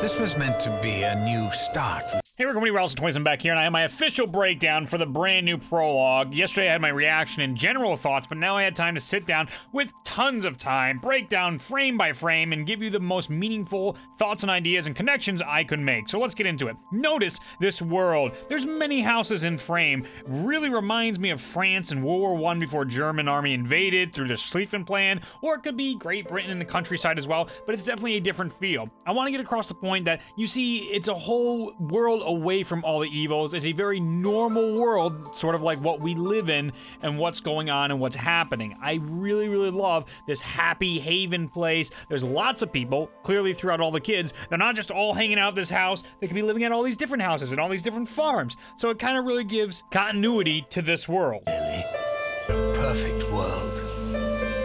This was meant to be a new start. Hey, everybody, Revelations back here, and I have my official breakdown for the brand new prologue. Yesterday I had my reaction and general thoughts, but now I had time to sit down with tons of time, break down frame by frame, and give you the most meaningful thoughts and ideas and connections I could make. So let's get into it. Notice this world. There's many houses in frame. Really reminds me of France in World War I before German army invaded through the Schlieffen Plan, or it could be Great Britain in the countryside as well, but it's definitely a different feel. I want to get across the point that you see it's a whole world away from all the evils. It's a very normal world, sort of like what we live in and what's going on and what's happening. I really, really love this happy haven place. There's lots of people, clearly throughout all the kids. They're not just all hanging out at this house. They could be living at all these different houses and all these different farms. So it kind of really gives continuity to this world. Really? A perfect world.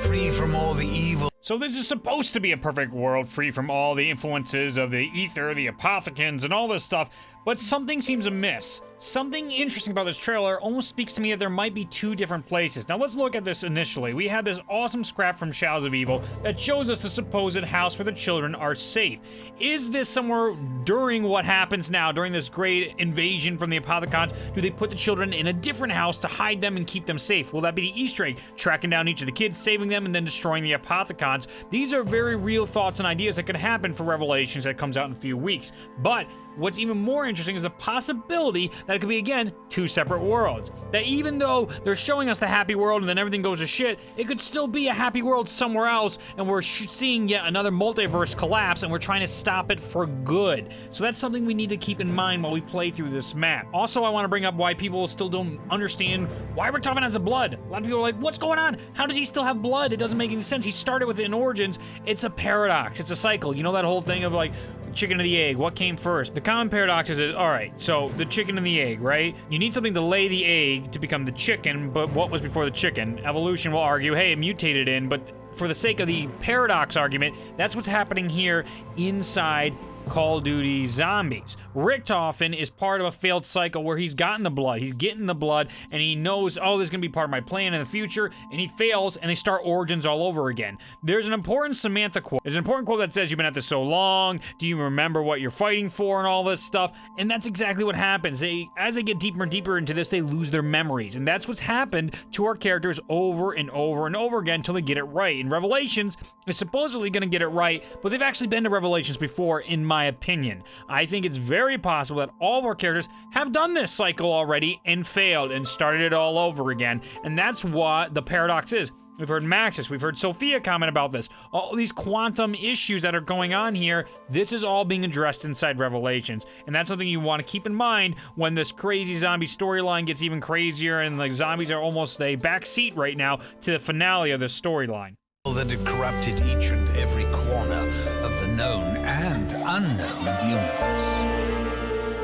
Free from all the evil. So this is supposed to be a perfect world, free from all the influences of the ether, the apothecans, and all this stuff, but something seems amiss. Something interesting about this trailer almost speaks to me that there might be two different places. Now let's look at this initially. We had this awesome scrap from Shadows of Evil that shows us the supposed house where the children are safe. Is this somewhere during what happens now, during this great invasion from the apothecons? Do they put the children in a different house to hide them and keep them safe? Will that be the Easter egg, tracking down each of the kids, saving them, and then destroying the apothecons? These are very real thoughts and ideas that could happen for Revelations that comes out in a few weeks. But what's even more interesting is the possibility that it could be, again, two separate worlds. That even though they're showing us the happy world and then everything goes to shit, it could still be a happy world somewhere else, and we're seeing yet another multiverse collapse, and we're trying to stop it for good. So that's something we need to keep in mind while we play through this map. Also, I want to bring up why people still don't understand why Ricktoffen has the blood. A lot of people are like, what's going on? How does he still have blood? It doesn't make any sense. He started with it in Origins. It's a paradox. It's a cycle. You know that whole thing of like, chicken or the egg, what came first? The common paradox is, all right, so the chicken and the egg, right? You need something to lay the egg to become the chicken, but what was before the chicken? Evolution will argue, hey, it mutated in, but for the sake of the paradox argument, that's what's happening here inside Call of Duty Zombies. Ricktoffen is part of a failed cycle where he's gotten the blood, he's getting the blood, and he knows, oh, this is gonna be part of my plan in the future, and he fails, and they start Origins all over again. There's an important Samantha quote. There's an important quote that says, you've been at this so long, do you remember what you're fighting for, and all this stuff, and that's exactly what happens. As they get deeper and deeper into this, they lose their memories, and that's what's happened to our characters over and over and over again until they get it right. And Revelations is supposedly gonna get it right, but they've actually been to Revelations before, in my opinion. I think it's very possible that all of our characters have done this cycle already and failed and started it all over again, and that's what the paradox is. We've heard Maxis, we've heard Sophia comment about this. All these quantum issues that are going on here, this is all being addressed inside Revelations, and that's something you want to keep in mind when this crazy zombie storyline gets even crazier, and like zombies are almost a backseat right now to the finale of the storyline. That had corrupted each and every corner of the known and unknown universe.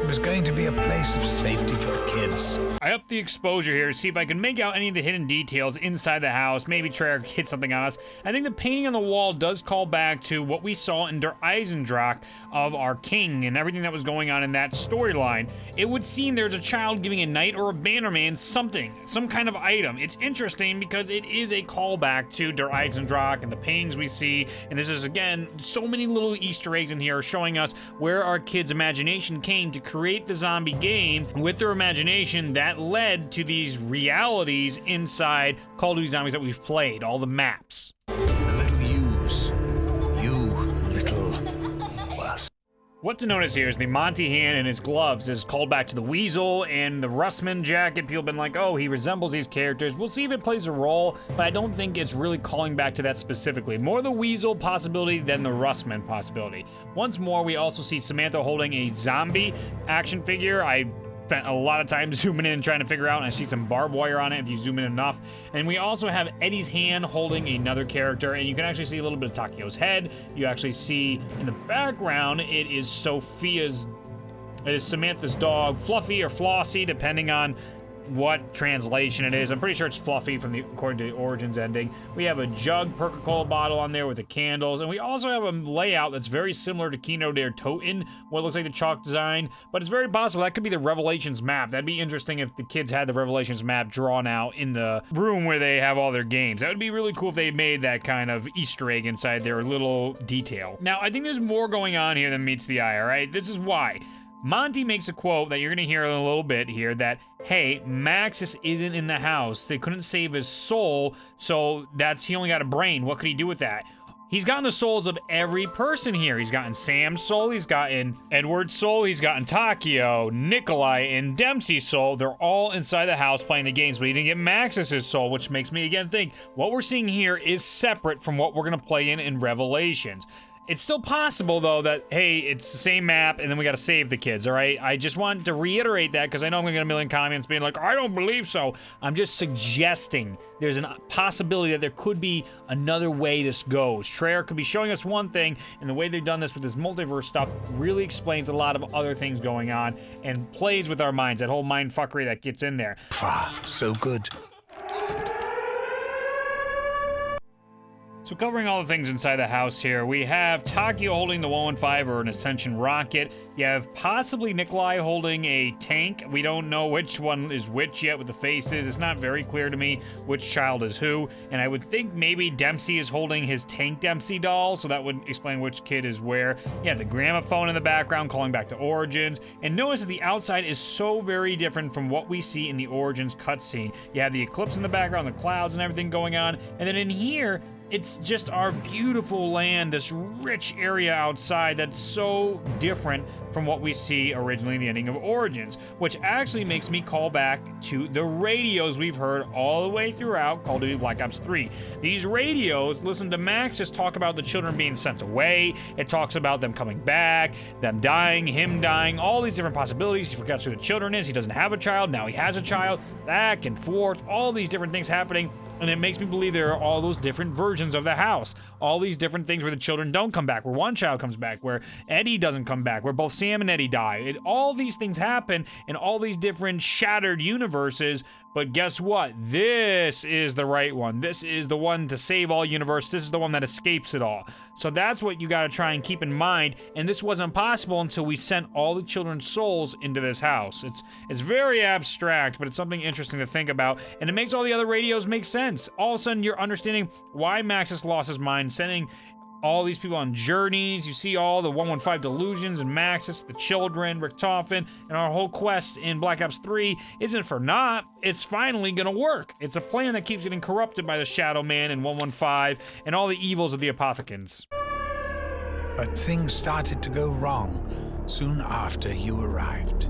It was going to be a place of safety for the kids. I upped the exposure here to see if I can make out any of the hidden details inside the house. Maybe try to hit something on us. I think the painting on the wall does call back to what we saw in Der Eisendrache of our king and everything that was going on in that storyline. It would seem there's a child giving a knight or a bannerman something, some kind of item. It's interesting because it is a callback to Der Eisendrache and the paintings we see. And this is, again, so many little Easter eggs in here showing us where our kids' imagination came to create the zombie game. With their imagination, that led to these realities inside Call of Duty Zombies that we've played, all the maps. The little yous. You little bus. What to notice here is the Monty hand in his gloves is called back to the Weasel, and the Russman jacket, people have been like, oh, he resembles these characters. We'll see if it plays a role, but I don't think it's really calling back to that specifically. More the Weasel possibility than the Russman possibility. Once more, we also see Samantha holding a zombie action figure. I spent a lot of time zooming in and trying to figure out, and I see some barbed wire on it if you zoom in enough. And we also have Eddie's hand holding another character, and you can actually see a little bit of Takio's head. You actually see in the background, it is Samantha's dog, Fluffy or Flossie, depending on what translation it is. I'm pretty sure it's Fluffy according to the Origins ending. We have a jug Coca-Cola bottle on there with the candles, and we also have a layout that's very similar to Kino der Toten, what looks like the chalk design, but it's very possible that could be the Revelations map. That'd be interesting if the kids had the Revelations map drawn out in the room where they have all their games. That would be really cool if they made that kind of Easter egg inside their little detail. Now, I think there's more going on here than meets the eye, all right? This is why. Monty makes a quote that you're going to hear in a little bit here that, hey, Maxis isn't in the house. They couldn't save his soul, so he only got a brain. What could he do with that? He's gotten the souls of every person here. He's gotten Sam's soul, he's gotten Edward's soul, he's gotten Takio, Nikolai, and Dempsey's soul. They're all inside the house playing the games, but he didn't get Maxis' soul, which makes me again think what we're seeing here is separate from what we're going to play in Revelations. It's still possible, though, that, hey, it's the same map, and then we gotta save the kids, all right? I just want to reiterate that, because I know I'm gonna get a million comments being like, I don't believe so. I'm just suggesting there's a possibility that there could be another way this goes. Treyarch could be showing us one thing, and the way they've done this with this multiverse stuff really explains a lot of other things going on, and plays with our minds, that whole mind fuckery that gets in there. So good. So covering all the things inside the house here, we have Takio holding the 115 or an Ascension rocket. You have possibly Nikolai holding a tank. We don't know which one is which yet with the faces. It's not very clear to me which child is who. And I would think maybe Dempsey is holding his Tank Dempsey doll, so that would explain which kid is where. You have the gramophone in the background calling back to Origins. And notice that the outside is so very different from what we see in the Origins cutscene. You have the eclipse in the background, the clouds and everything going on. And then in here, it's just our beautiful land, this rich area outside that's so different from what we see originally in the ending of Origins, which actually makes me call back to the radios we've heard all the way throughout Call of Duty Black Ops 3. These radios, listen to Maxis talk about the children being sent away. It talks about them coming back, them dying, him dying, all these different possibilities. He forgets who the children is. He doesn't have a child. Now he has a child. Back and forth, all these different things happening. And it makes me believe there are all those different versions of the house. All these different things where the children don't come back, where one child comes back, where Eddie doesn't come back, where both Sam and Eddie die. All these things happen in all these different shattered universes. But guess what? This is the right one. This is the one to save all universe. This is the one that escapes it all. So that's what you got to try and keep in mind. And this wasn't possible until we sent all the children's souls into this house. It's very abstract, but it's something interesting to think about. And it makes all the other radios make sense. All of a sudden, you're understanding why Maxis lost his mind, sending all these people on journeys. You see all the 115 delusions and Maxis, the children, Ricktoffen, and our whole quest in Black Ops 3 isn't for naught. It's finally gonna work. It's a plan that keeps getting corrupted by the Shadowman and 115 and all the evils of the Apothicans. But things started to go wrong soon after you arrived.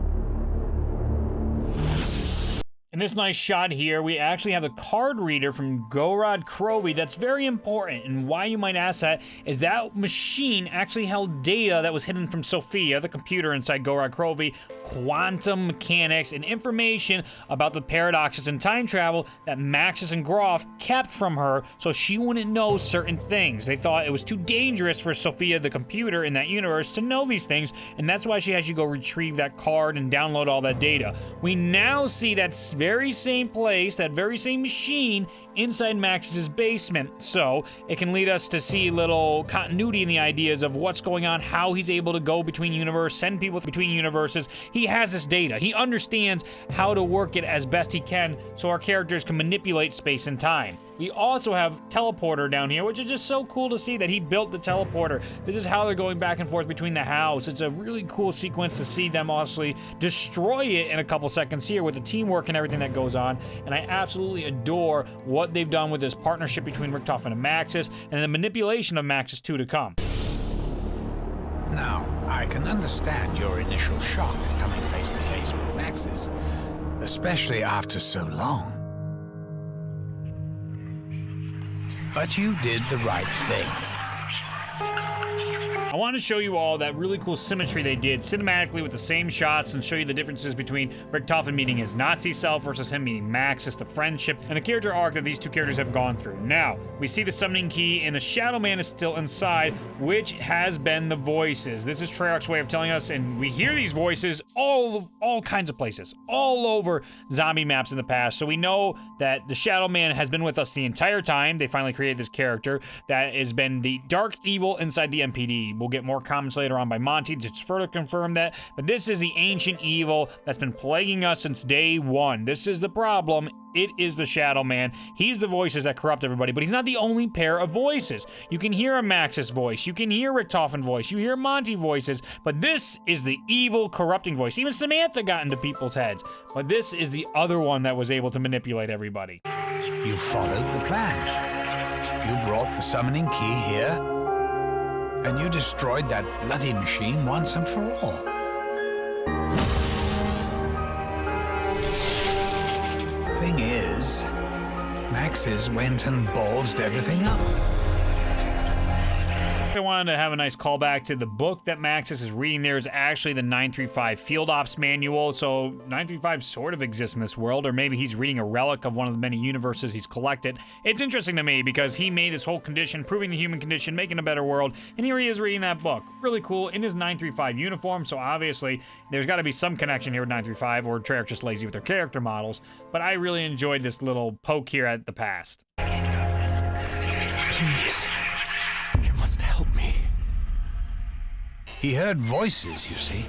In this nice shot here, we actually have a card reader from Gorod Krovi that's very important. And why you might ask that is that machine actually held data that was hidden from Sophia, the computer inside Gorod Krovi, quantum mechanics, and information about the paradoxes in time travel that Maxis and Groff kept from her so she wouldn't know certain things. They thought it was too dangerous for Sophia, the computer in that universe, to know these things, and that's why she has you go retrieve that card and download all that data. We now see that very same place, that very same machine inside Maxis' basement, so it can lead us to see little continuity in the ideas of what's going on, how he's able to go between universes, send people between universes. He has this data. He understands how to work it as best he can so our characters can manipulate space and time. We also have teleporter down here, which is just so cool to see that he built the teleporter. This is how they're going back and forth between the house. It's a really cool sequence to see them honestly destroy it in a couple seconds here with the teamwork and everything that goes on. And I absolutely adore what they've done with this partnership between Ricktoffen and Maxis and the manipulation of Maxis 2 to come. Now, I can understand your initial shock coming face to face with Maxis, especially after so long. But you did the right thing. I want to show you all that really cool symmetry they did cinematically with the same shots and show you the differences between Ricktoffen meeting his Nazi self versus him meeting Maxis, the friendship, and the character arc that these two characters have gone through. Now, we see the summoning key and the shadowman is still inside, which has been the voices. This is Treyarch's way of telling us, and we hear these voices all kinds of places, all over zombie maps in the past. So we know that the shadowman has been with us the entire time. They finally created this character that has been the dark evil inside the MPD. We'll get more comments later on by Monty to further confirm that, but this is the ancient evil that's been plaguing us since day one. This is the problem. It is the Shadowman. He's the voices that corrupt everybody, but he's not the only pair of voices. You can hear a Maxis voice, you can hear Ricktoffen voice, you hear Monty voices, but this is the evil, corrupting voice. Even Samantha got into people's heads, but this is the other one that was able to manipulate everybody. You followed the plan. You brought the summoning key here, and you destroyed that bloody machine once and for all. Thing is, Maxis went and ballsed everything up. I wanted to have a nice callback to the book that Maxis is reading. There is actually the 935 Field Ops Manual, so 935 sort of exists in this world, or maybe he's reading a relic of one of the many universes he's collected. It's interesting to me because he made this whole condition, proving the human condition, making a better world, and here he is reading that book. Really cool, in his 935 uniform, so obviously there's got to be some connection here with 935, or Treyarch just lazy with their character models, but I really enjoyed this little poke here at the past. Please. He heard voices, you see,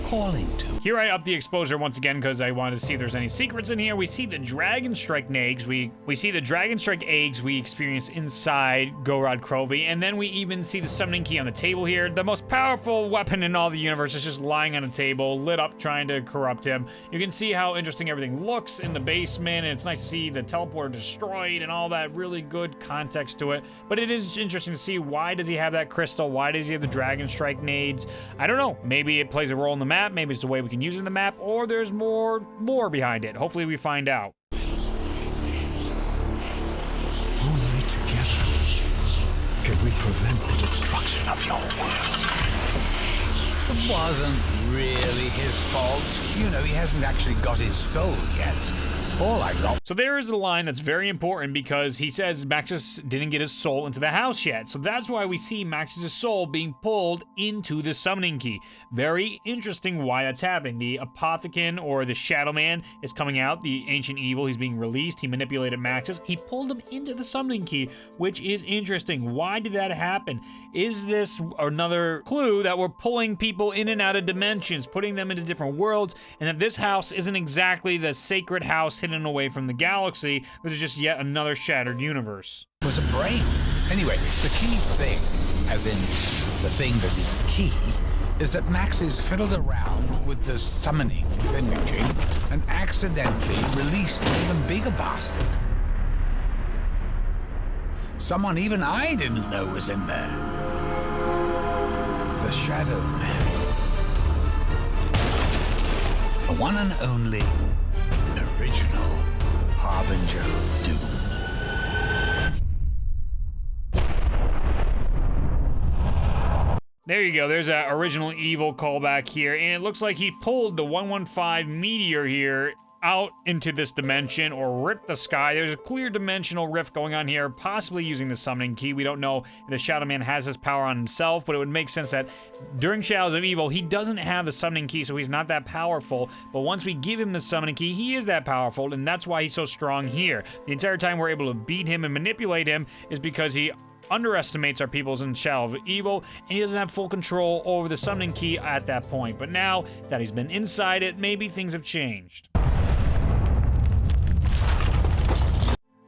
calling to him. Here I up the exposure once again because I wanted to see if there's any secrets in here. We see the Dragon Strike eggs. We see the Dragon Strike eggs we experience inside Gorod Krovi, and then we even see the summoning key on the table here. The most powerful weapon in all the universe is just lying on a table, lit up, trying to corrupt him. You can see how interesting everything looks in the basement, and it's nice to see the teleporter destroyed and all that really good context to it. But it is interesting to see, why does he have that crystal? Why does he have the Dragon Strike nades? I don't know. Maybe it plays a role in the map. Maybe it's the way we can use it in the map, or there's more lore behind it. Hopefully we find out. Only together can we prevent the destruction of your world. It wasn't really his fault. You know, he hasn't actually got his soul yet. All I got. So there is a line that's very important because he says Maxis didn't get his soul into the house yet. So that's why we see Maxis' soul being pulled into the summoning key. Very interesting why that's happening. The Apothecon, or the Shadowman, is coming out. The ancient evil, he's being released. He manipulated Maxis. He pulled him into the summoning key, which is interesting. Why did that happen? Is this another clue that we're pulling people in and out of dimensions, putting them into different worlds, and that this house isn't exactly the sacred house hidden away from the galaxy, but it's just yet another shattered universe? It was a brain. Anyway, the key thing, as in the thing that is key, is that Maxis fiddled around with the summoning thingamajig and accidentally released an even bigger bastard. Someone even I didn't know was in there. The Shadowman. The one and only original Harbinger of Doom. There you go, there's that original evil callback here, and it looks like he pulled the 115 meteor here out into this dimension, or ripped the sky. There's a clear dimensional rift going on here, possibly using the summoning key. We don't know if the Shadowman has his power on himself, but it would make sense that during Shadows of Evil, he doesn't have the summoning key, so he's not that powerful. But once we give him the summoning key, he is that powerful, and that's why he's so strong here. The entire time we're able to beat him and manipulate him is because he underestimates our peoples in Shadow of Evil, and he doesn't have full control over the summoning key at that point. But now that he's been inside it, maybe things have changed.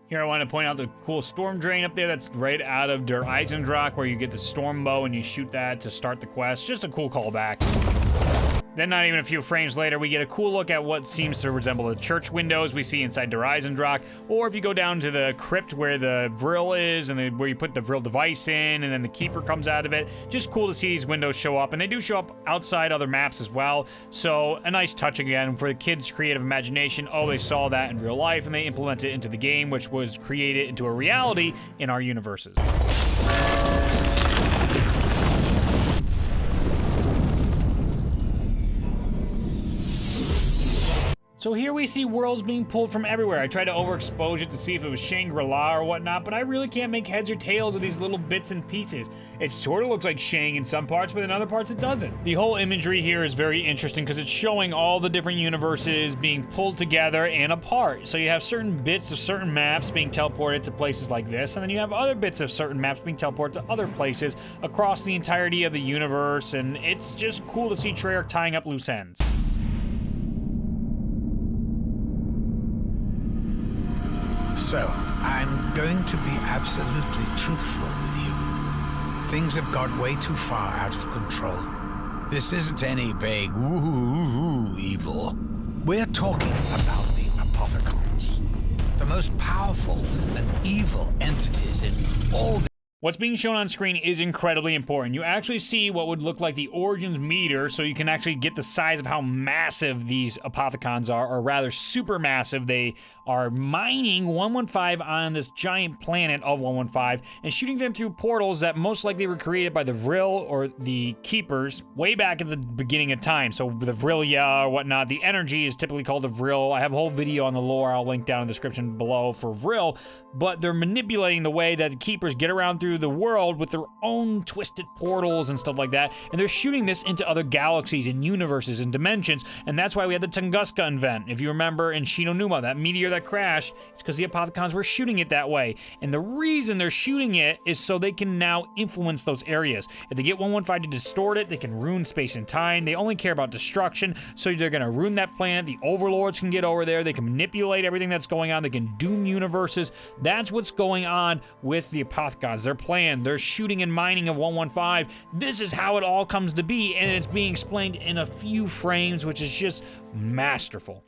Here I want to point out the cool storm drain up there that's right out of Der Eisendrache, where you get the storm bow and you shoot that to start the quest. Just a cool callback. Then not even a few frames later, we get a cool look at what seems to resemble the church windows we see inside Der Eisendrache. Or if you go down to the crypt where the Vril is, and where you put the Vril device in, and then the Keeper comes out of it. Just cool to see these windows show up, and they do show up outside other maps as well. So a nice touch again for the kids' creative imagination. Oh, they saw that in real life, and they implemented it into the game, which was created into a reality in our universes. So here we see worlds being pulled from everywhere. I tried to overexpose it to see if it was Shangri-La or whatnot, but I really can't make heads or tails of these little bits and pieces. It sort of looks like Shang in some parts, but in other parts it doesn't. The whole imagery here is very interesting because it's showing all the different universes being pulled together and apart. So you have certain bits of certain maps being teleported to places like this, and then you have other bits of certain maps being teleported to other places across the entirety of the universe, and it's just cool to see Treyarch tying up loose ends. So, I'm going to be absolutely truthful with you. Things have got way too far out of control. This isn't any vague woo evil. We're talking about the Apothicons, the most powerful and evil entities in all the What's being shown on screen is incredibly important. You actually see what would look like the origins meter, so you can actually get the size of how massive these Apothicons are, or rather super massive. They are mining 115 on this giant planet of 115 and shooting them through portals that most likely were created by the Vril or the Keepers way back at the beginning of time. So the Vrilya or whatnot, the energy is typically called the Vril. I have a whole video on the lore I'll link down in the description below for Vril, but they're manipulating the way that the Keepers get around through the world with their own twisted portals and stuff like that, and they're shooting this into other galaxies and universes and dimensions, and that's why we had the Tunguska event. If you remember in Shinonuma, that meteor that crashed, it's because the Apothicons were shooting it that way, and the reason they're shooting it is so they can now influence those areas. If they get 115 to distort it, they can ruin space and time. They only care about destruction, so they're gonna ruin that planet. The overlords can get over there, they can manipulate everything that's going on, they can doom universes. That's what's going on with the Apothicons. Their plan, they're shooting and mining of 115. This is how it all comes to be, and it's being explained in a few frames, which is just masterful.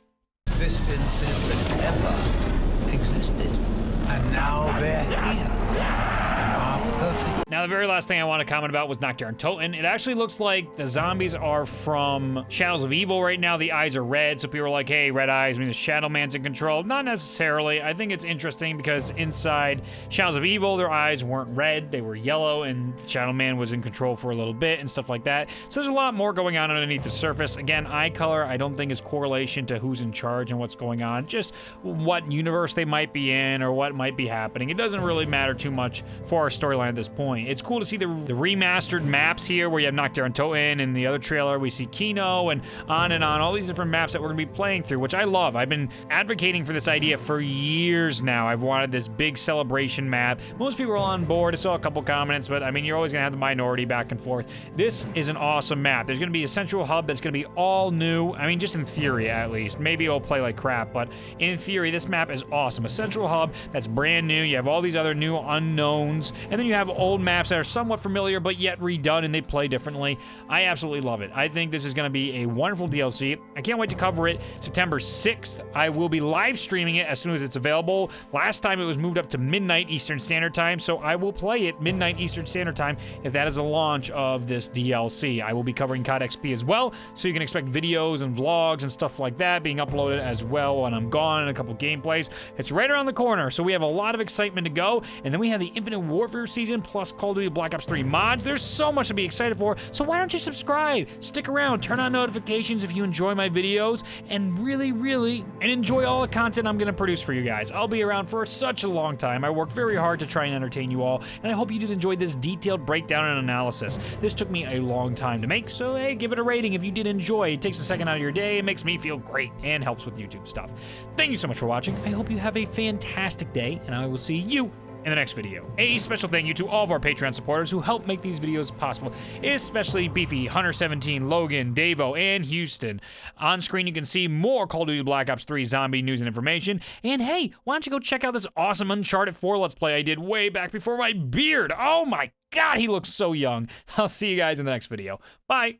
existences that never existed, and now they're here. And our perfect. Now, the very last thing I want to comment about was Nocturne Toten. It actually looks like the zombies are from Shadows of Evil right now. The eyes are red, so people are like, hey, red eyes means the Shadowman's in control. Not necessarily. I think it's interesting because inside Shadows of Evil, their eyes weren't red, they were yellow, and Shadowman was in control for a little bit and stuff like that. So there's a lot more going on underneath the surface. Again, eye color, I don't think is correlation to who's in charge and what's going on, just what universe they might be in or what might be happening. It doesn't really matter too much for our storyline at this point. It's cool to see the remastered maps here where you have Nocturne Toten. In the other trailer, we see Kino and on, all these different maps that we're gonna be playing through, which I love. I've been advocating for this idea for years now. I've wanted this big celebration map. Most people are on board. I saw a couple comments, but I mean, you're always gonna have the minority back and forth. This is an awesome map. There's gonna be a central hub that's gonna be all new. I mean, just in theory, at least. Maybe it'll play like crap, but in theory, this map is awesome. A central hub that's brand new. You have all these other new unknowns, and then you have old maps that are somewhat familiar, but yet redone, and they play differently. I absolutely love it. I think this is gonna be a wonderful DLC. I can't wait to cover it September 6th. I will be live streaming it as soon as it's available. Last time it was moved up to midnight Eastern Standard Time, so I will play it midnight Eastern Standard Time if that is a launch of this DLC. I will be covering COD XP as well, so you can expect videos and vlogs and stuff like that being uploaded as well when I'm gone, and a couple gameplays. It's right around the corner, so we have a lot of excitement to go, and then we have the Infinite Warfare season plus Call of Duty Black Ops 3 mods. There's so much to be excited for, so why don't you subscribe? Stick around, turn on notifications if you enjoy my videos, and really enjoy all the content I'm gonna produce for you guys. I'll be around for such a long time. I work very hard to try and entertain you all, and I hope you did enjoy this detailed breakdown and analysis. This took me a long time to make, so hey, give it a rating if you did enjoy. It takes a second out of your day, it makes me feel great, and helps with YouTube stuff. Thank you so much for watching. I hope you have a fantastic day, and I will see you in the next video. A special thank you to all of our Patreon supporters who help make these videos possible, especially Beefy, Hunter17, Logan, Davo, and Houston. On screen, you can see more Call of Duty Black Ops 3 zombie news and information. And hey, why don't you go check out this awesome Uncharted 4 Let's Play I did way back before my beard. Oh my God, he looks so young. I'll see you guys in the next video. Bye.